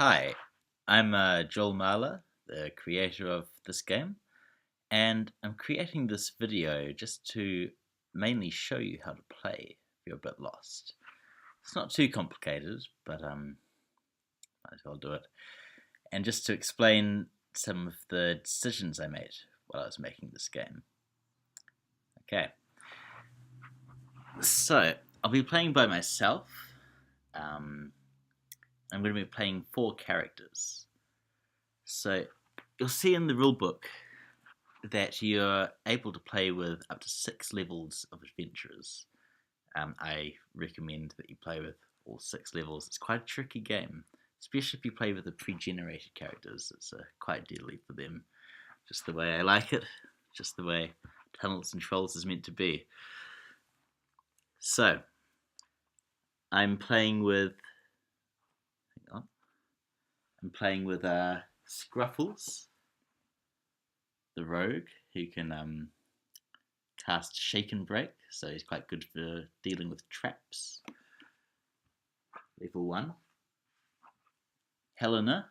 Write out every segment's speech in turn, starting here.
Hi, I'm Holmes-Marler, the creator of this game, and I'm creating this video just to mainly show you how to play if you're a bit lost. It's not too complicated, but might as well do it. And just to explain some of the decisions I made while I was making this game. Okay, so I'll be playing by myself. I'm going to be playing 4 characters. So you'll see in the rulebook that you're able to play with up to 6 levels of adventurers. I recommend that you play with all 6 levels. It's quite a tricky game, especially if you play with the pre-generated characters. It's quite deadly for them, just the way I like it, just the way Tunnels and Trolls is meant to be. So, I'm playing with Scruffles, the rogue, who can cast Shake and Break, so he's quite good for dealing with traps. Level 1. Helena,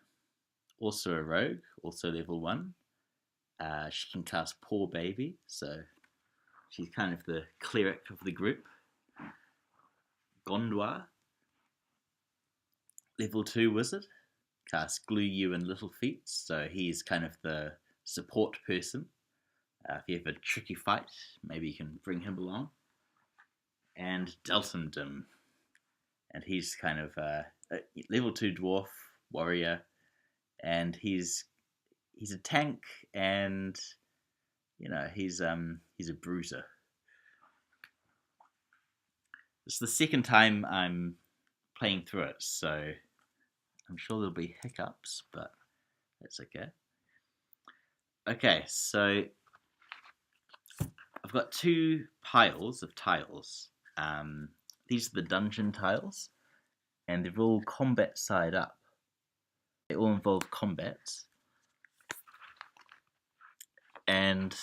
also a rogue, also level 1. She can cast Poor Baby, so she's kind of the cleric of the group. Gondwa, level 2 wizard, casts Glue You and Little Feet, so he's kind of the support person. If you have a tricky fight, maybe you can bring him along. And Deltondom, and he's kind of a level 2 dwarf warrior, and he's a tank, and he's a bruiser. It's the second time I'm playing through it, so I'm sure there'll be hiccups, but that's okay. Okay, so I've got 2 piles of tiles. These are the dungeon tiles, and they're all combat side up. They all involve combats. And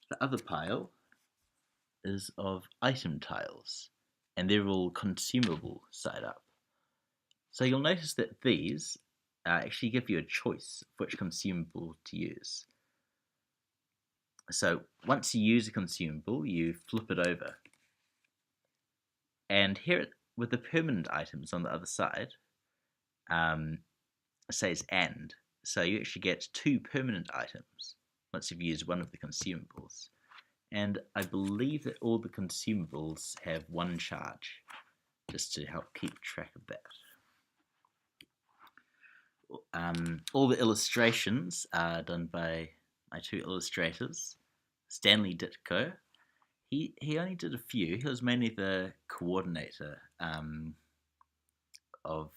the other pile is of item tiles, and they're all consumable side up. So you'll notice that these actually give you a choice of which consumable to use. So once you use a consumable, you flip it over. And here, with the permanent items on the other side, it says "and." So you actually get 2 permanent items once you've used one of the consumables. And I believe that all the consumables have 1 charge, just to help keep track of that. All the illustrations are done by my 2 illustrators, Stanley Ditko. He only did a few. He was mainly the coordinator of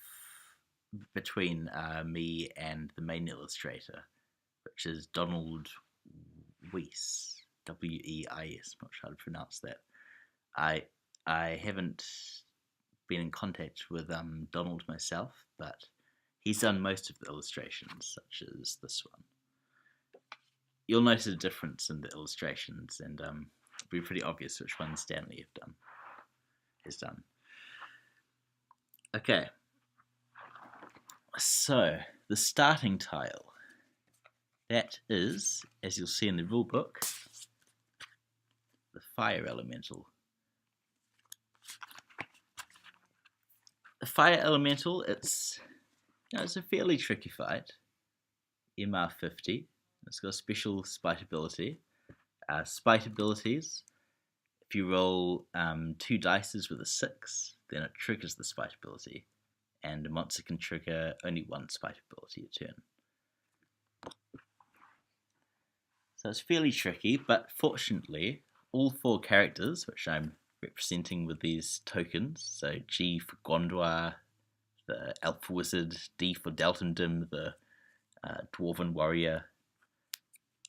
between me and the main illustrator, which is Donald Weiss, Weis. I'm not sure how to pronounce that. I haven't been in contact with Donald myself, but he's done most of the illustrations, such as this one. You'll notice a difference in the illustrations, and it'll be pretty obvious which one Stanley has done. Okay, so the starting tile, that is, as you'll see in the rulebook, the fire elemental. The fire elemental, it's a fairly tricky fight. MR 50. It's got a special spite ability. Spite abilities, if you roll 2 dices with a 6, then it triggers the spite ability, and a monster can trigger only 1 spite ability a turn. So it's fairly tricky, but fortunately, all 4 characters, which I'm representing with these tokens, so G for Gondwa, the Elf Wizard, D for Deltondom, the Dwarven Warrior,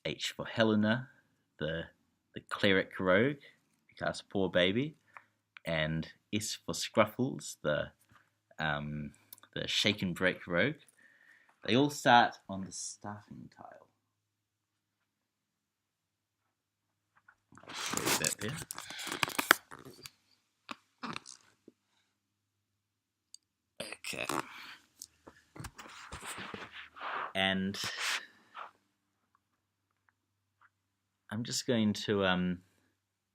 H for Helena, the Cleric Rogue, who casts Poor Baby, and S for Scruffles, the Shake and Break Rogue. They all start on the starting tile. I'll show you that there. Okay. And I'm just going to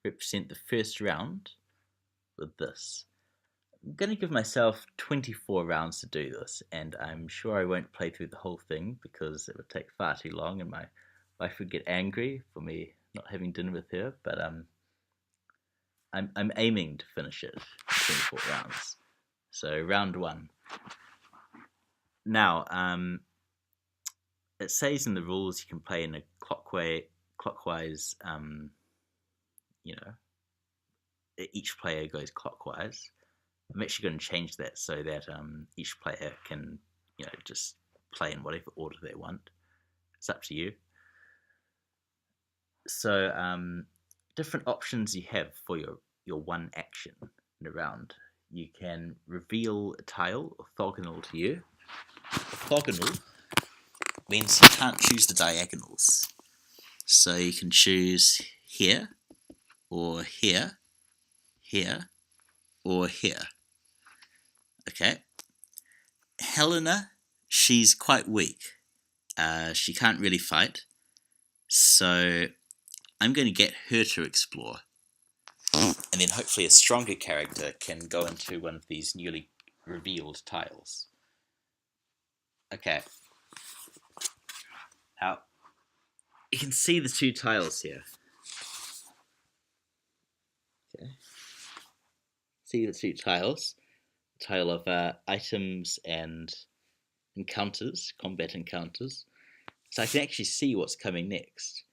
represent the first round with this. I'm going to give myself 24 rounds to do this, and I'm sure I won't play through the whole thing because it would take far too long and my wife would get angry for me not having dinner with her, but I'm aiming to finish it in 24 rounds. So round 1. Now, it says in the rules you can play in a clockwise, each player goes clockwise. I'm actually going to change that so that each player can, just play in whatever order they want. It's up to you. So, different options you have for your one action in a round. You can reveal a tile, orthogonal to you. Orthogonal means you can't choose the diagonals. So you can choose here, or here, here, or here. Okay. Helena, she's quite weak. She can't really fight. So I'm going to get her to explore. And then hopefully a stronger character can go into one of these newly revealed tiles. Okay. Now, you can see the 2 tiles here. Okay. See the 2 tiles. The tile of items and encounters, combat encounters. So I can actually see what's coming next.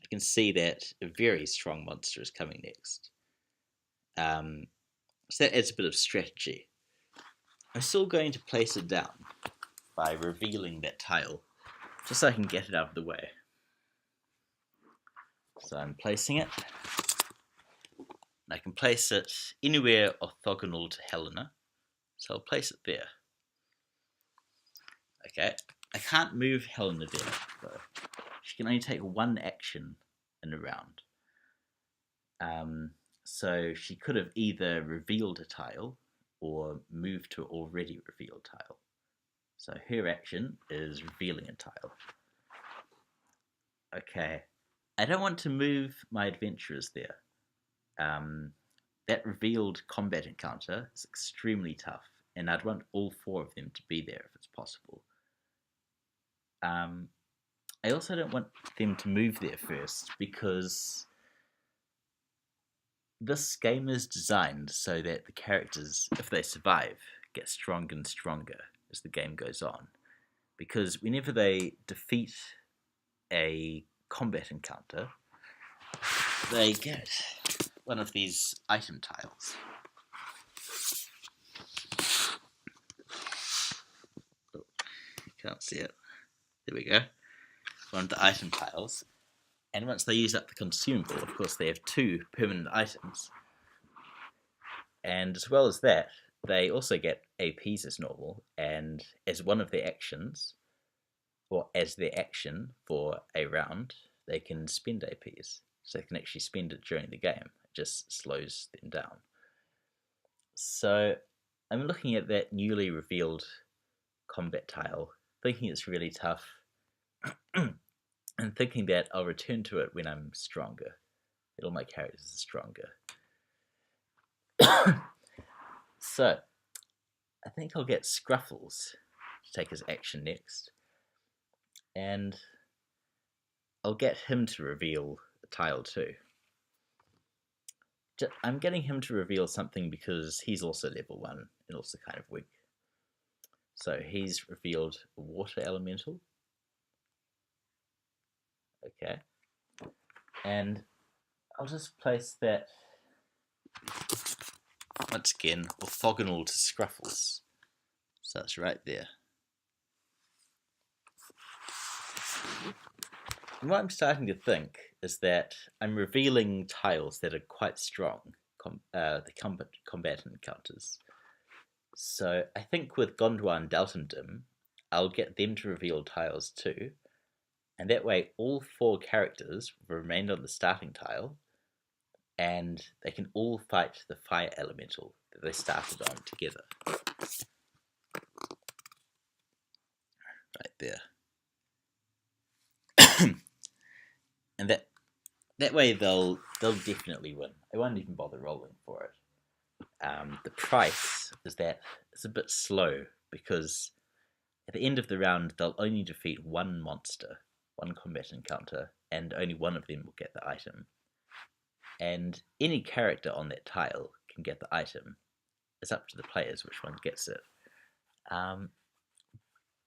I can see that a very strong monster is coming next. So that adds a bit of strategy. I'm still going to place it down by revealing that tile, just so I can get it out of the way. So I'm placing it. And I can place it anywhere orthogonal to Helena. So I'll place it there. Okay. I can't move Helena there, though. She can only take 1 action in a round. So she could have either revealed a tile or moved to an already revealed tile. So her action is revealing a tile. Okay. I don't want to move my adventurers there. That revealed combat encounter is extremely tough, and I'd want all 4 of them to be there if it's possible. I also don't want them to move there first because this game is designed so that the characters, if they survive, get stronger and stronger as the game goes on. Because whenever they defeat a combat encounter, they get one of these item tiles. Oh, can't see it. There we go. One of the item tiles. And once they use up the consumable, of course, they have 2 permanent items. And as well as that, they also get APs as normal, and as one of their actions, or as their action for a round, they can spend APs. So they can actually spend it during the game. It just slows them down. So I'm looking at that newly revealed combat tile, thinking it's really tough, and thinking that I'll return to it when I'm stronger. That all my characters are stronger. So, I think I'll get Scruffles to take his action next. And I'll get him to reveal a tile too. I'm getting him to reveal something because he's also level 1 and also kind of weak. So he's revealed a water elemental. Okay. And I'll just place that, once again, orthogonal to Scruffles. So it's right there. And what I'm starting to think is that I'm revealing tiles that are quite strong, the combat encounters. So I think with Gondwan and Daltondim, I'll get them to reveal tiles too, and that way all 4 characters will remain on the starting tile, and they can all fight the fire elemental that they started on together. Right there. and that way they'll definitely win. I won't even bother rolling for it. The price is that it's a bit slow because at the end of the round they'll only defeat one monster, one combat encounter, and only one of them will get the item. And any character on that tile can get the item. It's up to the players which one gets it.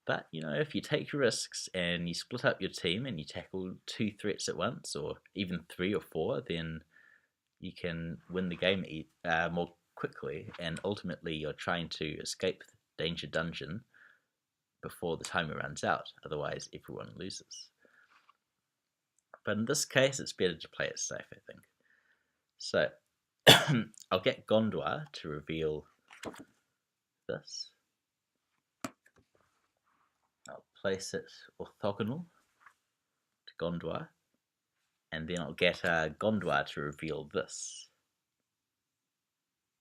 But, if you take risks and you split up your team and you tackle 2 threats at once, or even 3 or 4, then you can win the game more quickly, and ultimately you're trying to escape Danger Dungeon before the timer runs out, otherwise everyone loses. But in this case, it's better to play it safe, I think. So, I'll get Gondor to reveal this. I'll place it orthogonal to Gondor, and then I'll get Gondor to reveal this.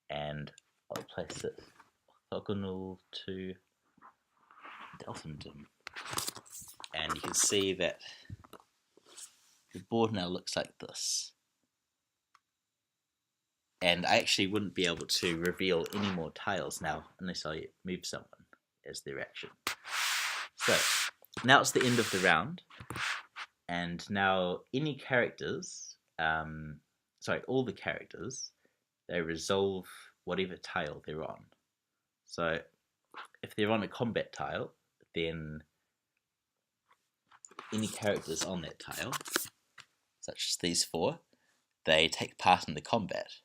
And I'll place it orthogonal to Delphindom. And you can see that the board now looks like this. And I actually wouldn't be able to reveal any more tiles now unless I move someone as their action. So, now it's the end of the round. And now any characters, all the characters, they resolve whatever tile they're on. So, if they're on a combat tile, then any characters on that tile, such as these 4, they take part in the combat.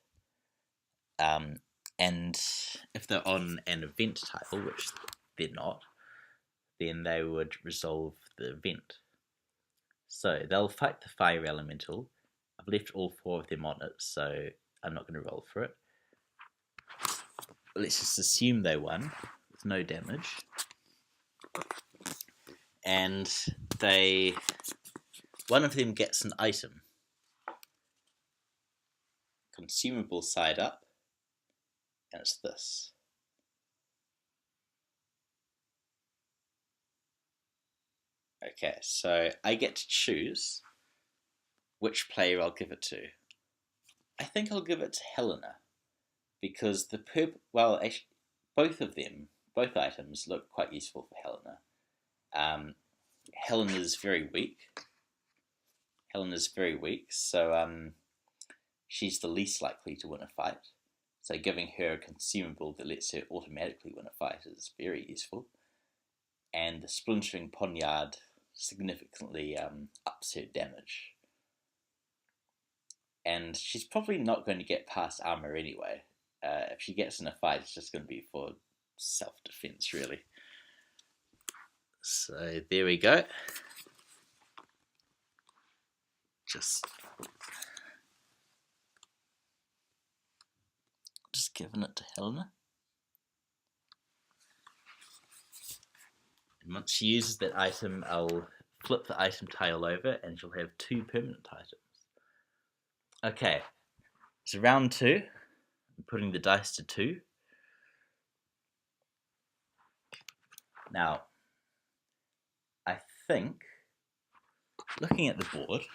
And if they're on an event tile, which they're not, then they would resolve the event. So they'll fight the fire elemental. I've left all 4 of them on it, so I'm not going to roll for it. Let's just assume they won with no damage. And one of them gets an item. Consumable side up. And it's this. Okay, so I get to choose which player I'll give it to. I think I'll give it to Helena, because both items look quite useful for Helena. Helena's very weak, so she's the least likely to win a fight. So giving her a consumable that lets her automatically win a fight is very useful. And the Splintering Poniard significantly ups her damage. And she's probably not going to get past armor anyway. If she gets in a fight, it's just going to be for self-defense, really. So there we go. Just giving it to Helena. And once she uses that item, I'll flip the item tile over and she'll have 2 permanent items. Okay, so round 2. I'm putting the dice to 2. Now, I think, looking at the board,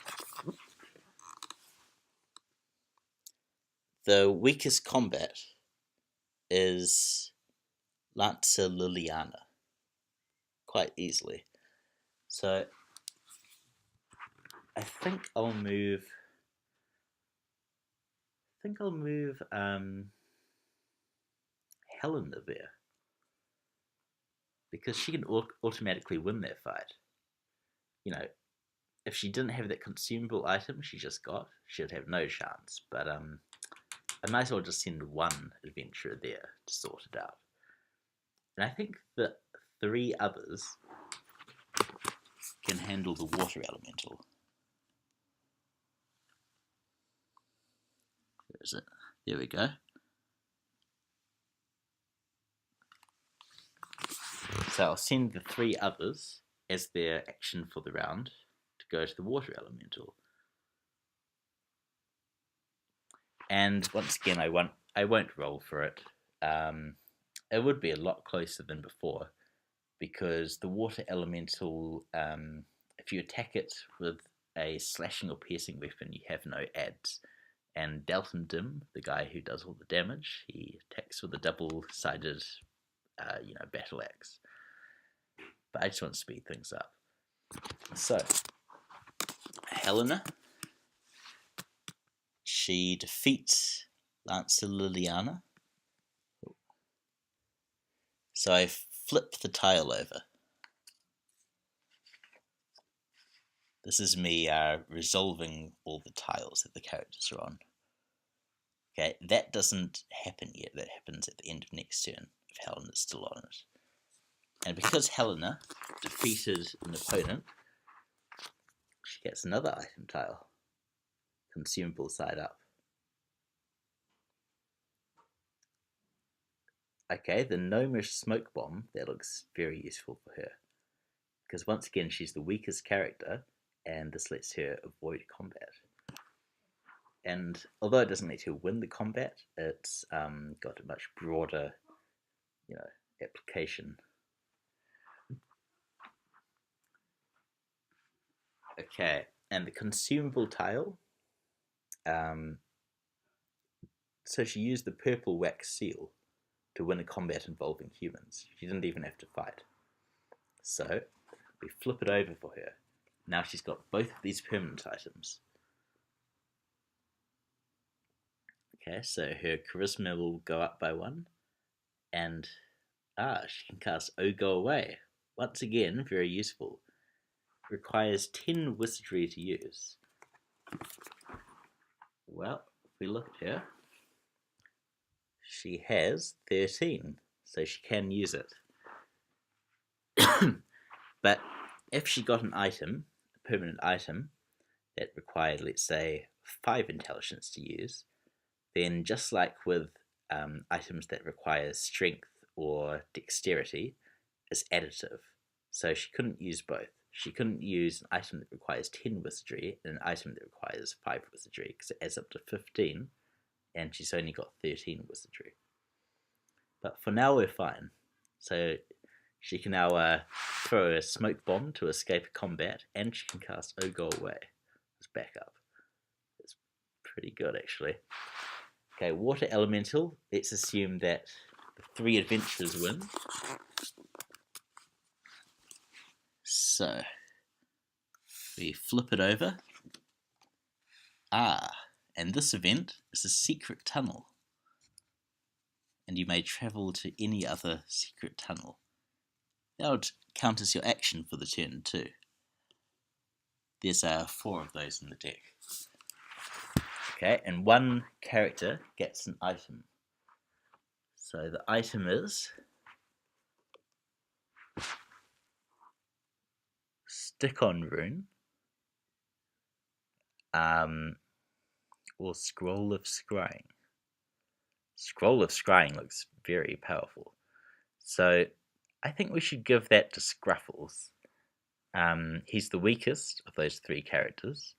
the weakest combat is Lancer Liliana, quite easily. So I think I'll move Helena there, because she can automatically win that fight. If she didn't have that consumable item she just got, she'd have no chance. But I might as well just send one adventurer there to sort it out. And I think the 3 others can handle the water elemental. Where is it? There we go. So I'll send the 3 others as their action for the round to go to the water elemental. And once again, I won't roll for it. It would be a lot closer than before, because the water elemental, if you attack it with a slashing or piercing weapon, you have no adds. And Dalton Dim, the guy who does all the damage, he attacks with a double-sided, battle axe. But I just want to speed things up. So, Helena, she defeats Lancer Liliana. So I flip the tile over. This is me resolving all the tiles that the characters are on. Okay, that doesn't happen yet. That happens at the end of next turn if Helena's still on it. And because Helena defeated an opponent, she gets another item tile. Consumable side up. Okay, the gnomish smoke bomb, that looks very useful for her. Because once again, she's the weakest character, and this lets her avoid combat. And although it doesn't let her win the combat, it's got a much broader, application. Okay, and the consumable tile. So she used the purple wax seal to win a combat involving humans. She didn't even have to fight. So we flip it over for her. Now she's got both of these permanent items. Okay, so her charisma will go up by 1. And, she can cast Oh Go Away. Once again, very useful. Requires 10 wizardry to use. Well, if we look at her, she has 13, so she can use it. But if she got an item, a permanent item, that required, let's say, 5 intelligence to use, then just like with items that require strength or dexterity, it's additive. So she couldn't use both. She couldn't use an item that requires 10 wizardry and an item that requires 5 wizardry, because it adds up to 15, and she's only got 13 wizardry. But for now, we're fine. So she can now throw a smoke bomb to escape combat, and she can cast Oh Go Away as backup. It's pretty good, actually. Okay, Water Elemental. Let's assume that the 3 adventurers win. So, we flip it over. And this event is a secret tunnel. And you may travel to any other secret tunnel. That would count as your action for the turn too. There's 4 of those in the deck. Okay, and 1 character gets an item. So the item is Stick-on Rune, or Scroll of Scrying. Scroll of Scrying looks very powerful. So I think we should give that to Scruffles. He's the weakest of those 3 characters.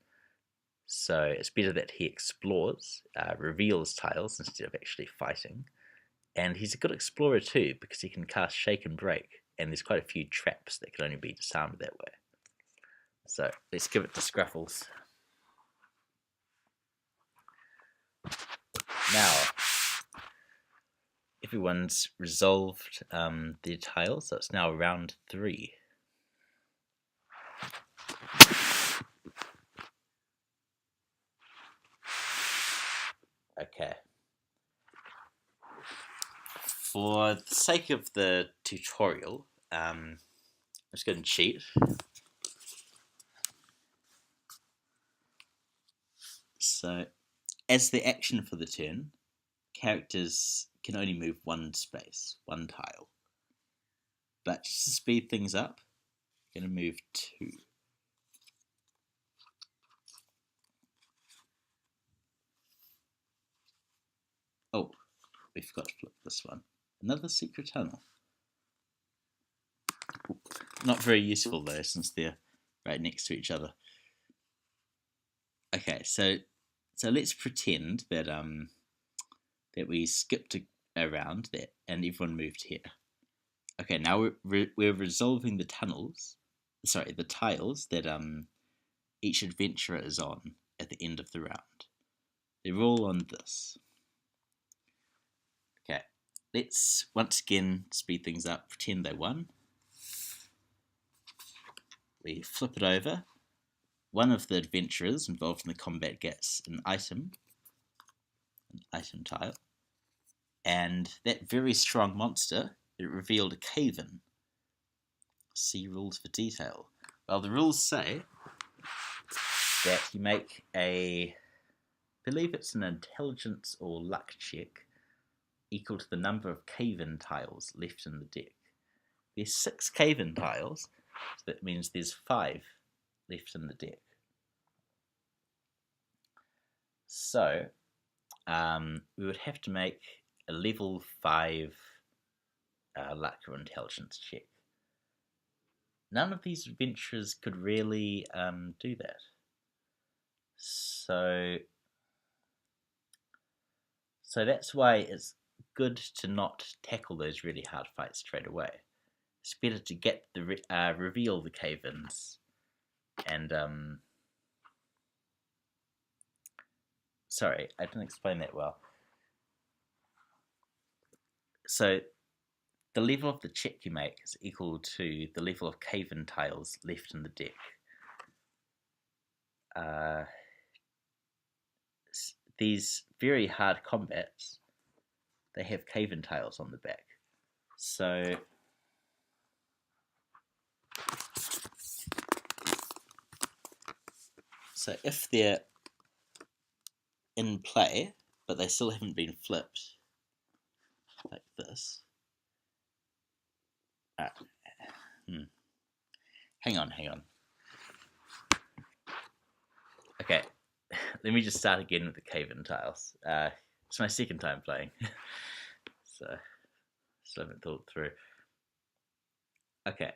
So it's better that he explores, reveals tiles instead of actually fighting. And he's a good explorer too, because he can cast Shake and Break, and there's quite a few traps that can only be disarmed that way. So let's give it to Scruffles. Now, everyone's resolved their tiles, so it's now round 3. Okay. For the sake of the tutorial, I'm just going to cheat. So, as the action for the turn, characters can only move 1 space, 1 tile. But just to speed things up, I'm going to move 2. Oh, we forgot to flip this one. Another secret tunnel. Not very useful though, since they're right next to each other. Okay, so let's pretend that that we skipped around that and everyone moved here. Okay, now we're resolving the tiles that each adventurer is on at the end of the round. They're all on this. Okay, let's once again speed things up. Pretend they won. We flip it over. One of the adventurers involved in the combat gets an item tile, and that very strong monster, it revealed a cave-in. See rules for detail. Well, the rules say that you make I believe it's an intelligence or luck check equal to the number of cave-in tiles left in the deck. There's 6 cave-in tiles, so that means there's 5 left in the deck. So, we would have to make a level 5 luck or intelligence check. None of these adventurers could really do that. So that's why it's good to not tackle those really hard fights straight away. It's better to get the reveal the cave-ins and sorry, I didn't explain that well. So the level of the check you make is equal to the level of cave-in tiles left in the deck. These very hard combats, they have cave-in tiles on the back. So if they're in play, but they still haven't been flipped, like this. Hang on. Okay, let me just start again with the cave-in tiles. It's my second time playing, so I haven't thought it through. Okay,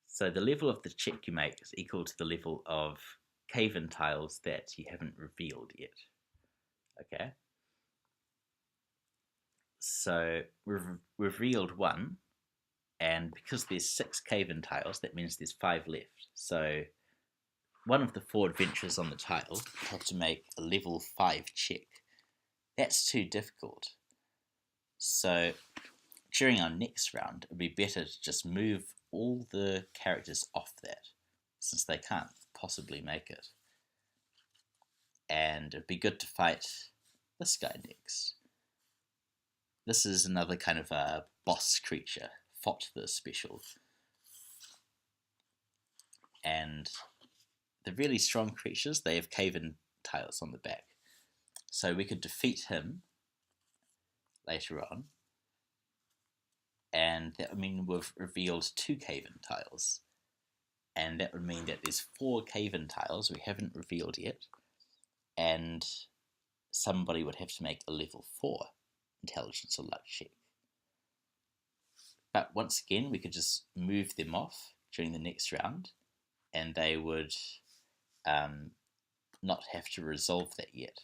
so the level of the check you make is equal to the level of cave-in tiles that you haven't revealed yet. Okay, so we've revealed 1, and because there's 6 cave-in tiles, that means there's 5 left. So one of the 4 adventurers on the tile have to make a level 5 check. That's too difficult. So during our next round, it would be better to just move all the characters off that, since they can't possibly make it. And it'd be good to fight this guy next. This is another kind of a boss creature, fought the special. And the really strong creatures, they have cave-in tiles on the back. So we could defeat him later on, and that would mean we've revealed 2 cave-in tiles. And that would mean that there's 4 cave-in tiles we haven't revealed yet, and somebody would have to make a level 4 intelligence or luck check. But once again, we could just move them off during the next round, and they would not have to resolve that yet.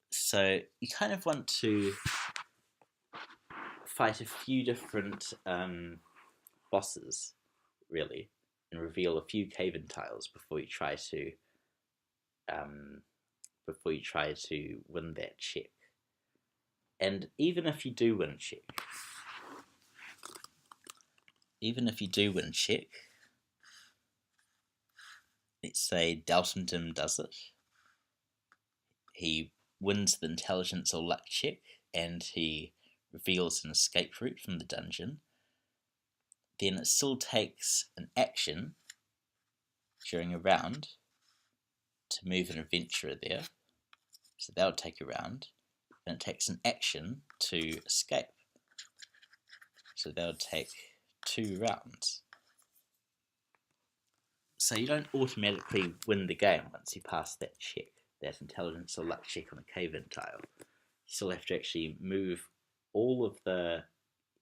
So you kind of want to fight a few different bosses, really, and reveal a few cave-in tiles before you try to win that check. And even if you do win check, let's say Dalton Dim does it. He wins the intelligence or luck check, and he reveals an escape route from the dungeon. Then it still takes an action during a round to move an adventurer there. So that would take a round. Then it takes an action to escape. So that would take 2 rounds. So you don't automatically win the game once you pass that check, that intelligence or luck check on a cave-in tile. You still have to actually move all of the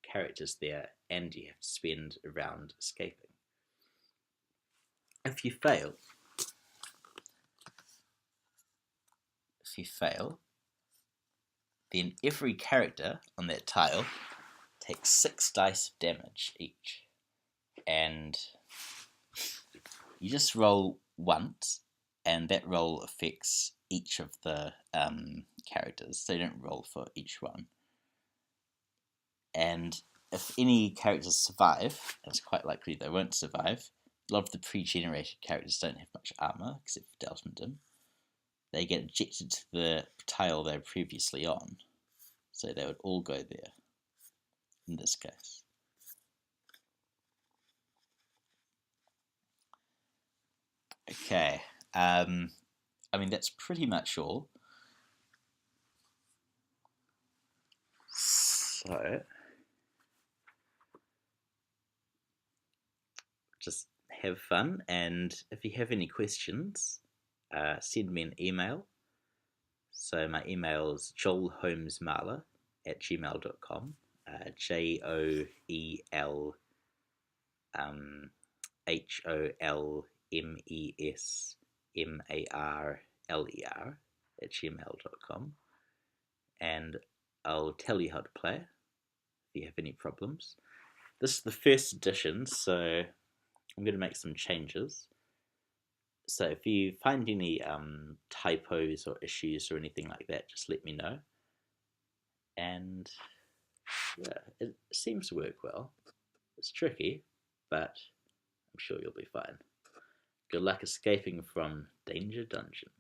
characters there, and you have to spend a round escaping. If you fail, then every character on that tile takes 6 dice of damage each. And You just roll once, and that roll affects each of the characters. So you don't roll for each one. And if any characters survive, and it's quite likely they won't survive, a lot of the pre-generated characters don't have much armor, except for Deltondom. They get ejected to the tile they were previously on. So they would all go there, in this case. Okay, I mean, that's pretty much all. So, just have fun, and if you have any questions, send me an email. So my email is joelholmesmarler@gmail.com, JOEL HOLMESMARLER@gmail.com, and I'll tell you how to play if you have any problems. This is the first edition, so I'm going to make some changes. So if you find any typos or issues or anything like that, just let me know. And yeah, it seems to work well. It's tricky, but I'm sure you'll be fine. Good luck escaping from Danger Dungeon.